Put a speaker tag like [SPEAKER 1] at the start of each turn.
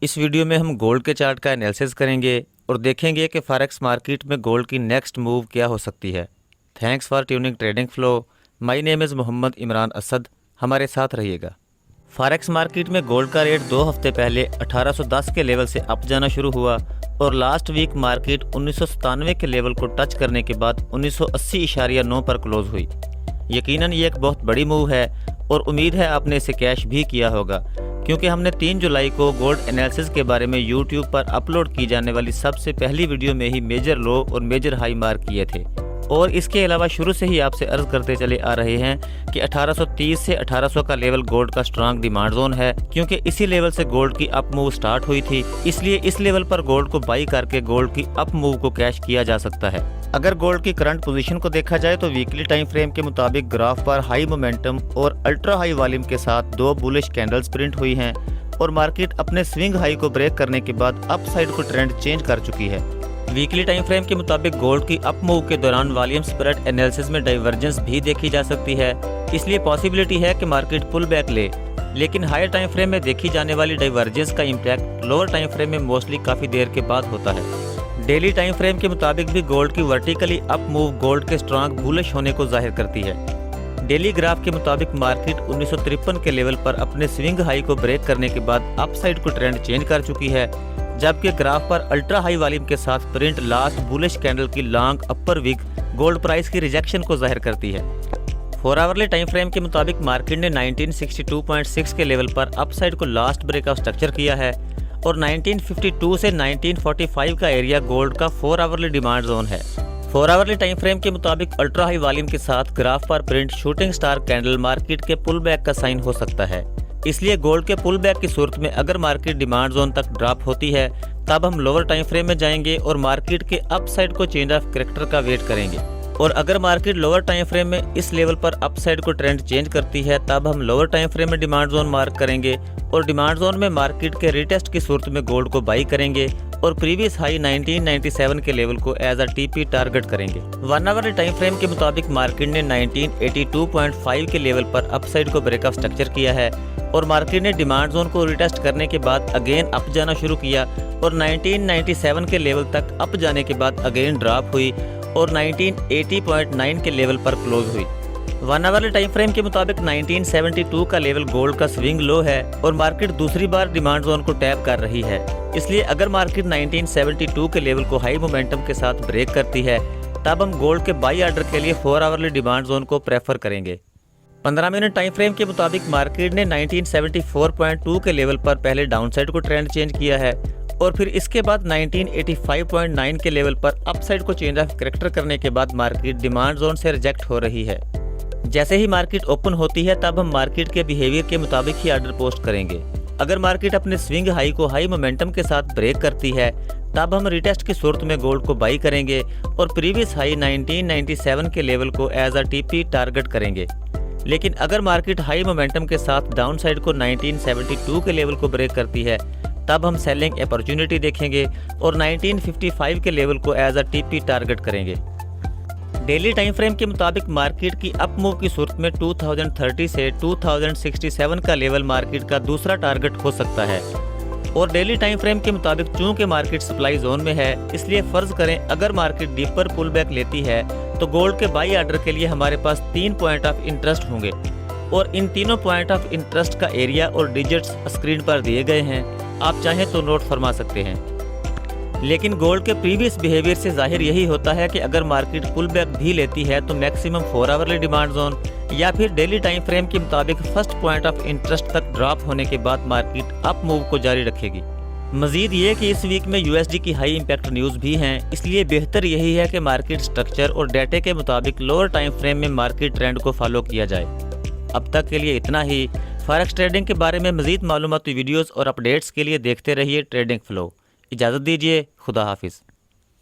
[SPEAKER 1] इस वीडियो में हम गोल्ड के चार्ट का एनालिसिस करेंगे और देखेंगे कि फॉरेक्स मार्केट में गोल्ड की नेक्स्ट मूव क्या हो सकती है। Thanks for tuning trading flow. My name is Mohammad Imran Asad. हमारे साथ रहिएगा। फॉरेक्स मार्केट में गोल्ड का रेट 2 हफ्ते पहले 1810 के लेवल से अप जाना शुरू हुआ और लास्ट वीक मार्केट 1997 के लेवल को टच करने के बाद 1980.9 पर क्लोज हुई। यकीनन ये एक बहुत बड़ी मूव है और उम्मीद है आपने इसे कैश भी किया होगा, क्योंकि हमने 3 जुलाई को गोल्ड एनालिसिस के बारे में YouTube पर अपलोड की जाने वाली सबसे पहली वीडियो में ही मेजर लो और मेजर हाई मार्क किए थे। और इसके अलावा शुरू से ही आपसे अर्ज करते चले आ रहे हैं कि 1830 से 1800 का लेवल गोल्ड का स्ट्रांग डिमांड जोन है, क्योंकि इसी लेवल से गोल्ड की अप मूव स्टार्ट हुई थी। इसलिए इस लेवल पर गोल्ड को बाई करके गोल्ड की अप मूव को कैश किया जा सकता है। अगर गोल्ड की करंट पोजीशन को देखा जाए तो वीकली टाइम फ्रेम के मुताबिक ग्राफ पर हाई मोमेंटम और अल्ट्रा हाई वॉल्यूम के साथ 2 बुलिश कैंडल्स प्रिंट हुई हैं और मार्केट अपने स्विंग हाई को ब्रेक करने के बाद अपसाइड को ट्रेंड चेंज कर चुकी है। वीकली टाइम फ्रेम के मुताबिक गोल्ड की अप मूव के दौरान वॉल्यूम स्प्रेड एनालिसिस में डाइवर्जेंस भी देखी जा सकती है, इसलिए पॉसिबिलिटी है कि मार्केट पुल बैक ले। लेकिन हायर टाइम फ्रेम में देखी जाने वाली डाइवर्जेंस का इम्पैक्ट लोअर टाइम फ्रेम में मोस्टली काफ़ी देर के बाद होता है। डेली टाइम फ्रेम के मुताबिक भी गोल्ड की वर्टिकली अप मूव गोल्ड के स्ट्रांग बुलिश होने को जाहिर करती है। डेली ग्राफ के मुताबिक मार्केट 1953 के लेवल पर अपने स्विंग हाई को ब्रेक करने के बाद अपसाइड को ट्रेंड चेंज कर चुकी है, जबकि ग्राफ पर अल्ट्रा हाई वॉल्यूम के साथ प्रिंट लास्ट बुलिश कैंडल की लॉन्ग अपर विक गोल्ड प्राइस की रिजेक्शन को जाहिर करती है। 4 आवरली टाइम फ्रेम के मुताबिक मार्केट ने 1962.6 के लेवल पर अपसाइड को लास्ट ब्रेक ऑफ स्ट्रक्चर किया है और 1952 से 1945 का एरिया गोल्ड का 4 आवरली डिमांड जोन है। 4 आवरली टाइम फ्रेम के मुताबिक अल्ट्रा हाई वॉल्यूम के साथ ग्राफ पर print shooting star candle market के पुल बैक का साइन हो सकता है। इसलिए गोल्ड के पुल बैक की सूरत में अगर मार्केट डिमांड जोन तक ड्रॉप होती है तब हम लोअर टाइम फ्रेम में जाएंगे और मार्केट के अपसाइड को चेंज ऑफ कैरेक्टर का वेट करेंगे। और अगर मार्केट लोअर टाइम फ्रेम में इस लेवल पर अपसाइड को ट्रेंड चेंज करती है तब हम लोअर टाइम फ्रेम में डिमांड जोन मार्क करेंगे और डिमांड जोन में मार्केट के रीटेस्ट की सूरत में गोल्ड को बाई करेंगे और प्रीवियस हाई 1997 के लेवल को एज अ टीपी टारगेट करेंगे। 1 आवर टाइम फ्रेम के मुताबिक मार्केट ने 1982.5 के लेवल पर अपसाइड को ब्रेक ऑफ स्ट्रक्चर किया है और मार्केट ने डिमांड जोन को रिटेस्ट करने के बाद अगेन अप जाना शुरू किया और 1997 के लेवल तक अप जाने के बाद अगेन ड्रॉप हुई और 1980.9 के लेवल पर क्लोज हुई। 1 आवर टाइम फ्रेम के मुताबिक 1972 का लेवल गोल्ड का स्विंग लो है और मार्केट दूसरी बार डिमांड जोन को टैप कर रही है। इसलिए अगर मार्केट 1972 के लेवल को हाई मोमेंटम के साथ ब्रेक करती है तब हम गोल्ड के बाई ऑर्डर के लिए 4 आवरली डिमांड जोन को प्रेफर करेंगे। 15 मिनट टाइम फ्रेम के मुताबिक मार्केट ने 1974.2 के लेवल पर पहले डाउनसाइड को ट्रेंड चेंज किया है और फिर इसके बाद 1985.9 के लेवल पर अपसाइड को चेंज ऑफ कैरेक्टर करने के बाद मार्केट डिमांड जोन से रिजेक्ट हो रही है। जैसे ही मार्केट ओपन होती है तब हम मार्केट के बिहेवियर के मुताबिक ही ऑर्डर पोस्ट करेंगे। अगर मार्केट अपने स्विंग हाई को हाई मोमेंटम के साथ ब्रेक करती है तब हम रिटेस्ट की सूरत में गोल्ड को बाई करेंगे और प्रीवियस हाई 1997 के लेवल को एज अ टीपी टारगेट करेंगे। लेकिन अगर मार्केट हाई मोमेंटम के साथ डाउन साइड को 1972 के लेवल को ब्रेक करती है तब हम सेलिंग अपॉर्चुनिटी देखेंगे और 1955 के लेवल को एज अ टीपी टारगेट करेंगे। डेली टाइम फ्रेम के मुताबिक मार्केट की अप मूव की सूरत में 2030 से 2067 का लेवल मार्केट का दूसरा टारगेट हो सकता है। और डेली टाइम फ्रेम के मुताबिक चूंकि मार्केट सप्लाई जोन में है, इसलिए फर्ज करें अगर मार्केट डीपर पुल बैक लेती है तो गोल्ड के बाई ऑर्डर के लिए हमारे पास 3 पॉइंट ऑफ इंटरेस्ट होंगे और इन तीनों पॉइंट ऑफ इंटरेस्ट का एरिया और डिजिट्स स्क्रीन पर दिए गए हैं। आप चाहें तो नोट फरमा सकते हैं। लेकिन गोल्ड के प्रीवियस बिहेवियर से जाहिर यही होता है कि अगर मार्केट पुल बैक भी लेती है तो मैक्सिमम 4 आवरली डिमांड जोन या फिर डेली टाइम फ्रेम के मुताबिक फर्स्ट पॉइंट ऑफ इंटरेस्ट तक ड्रॉप होने के बाद मार्केट अप मूव को जारी रखेगी। मजीद ये कि इस वीक में यूएसडी की हाई इंपैक्ट न्यूज़ भी हैं, इसलिए बेहतर यही है कि मार्केट स्ट्रक्चर और डेटे के मुताबिक लोअर टाइम फ्रेम में मार्केट ट्रेंड को फॉलो किया जाए। अब तक के लिए इतना ही। फॉरेक्स ट्रेडिंग के बारे में मजीद मालूमाती वीडियोस और अपडेट्स के लिए देखते रहिए ट्रेडिंग फ्लो। इजाज़त दीजिए। खुदा हाफिज़।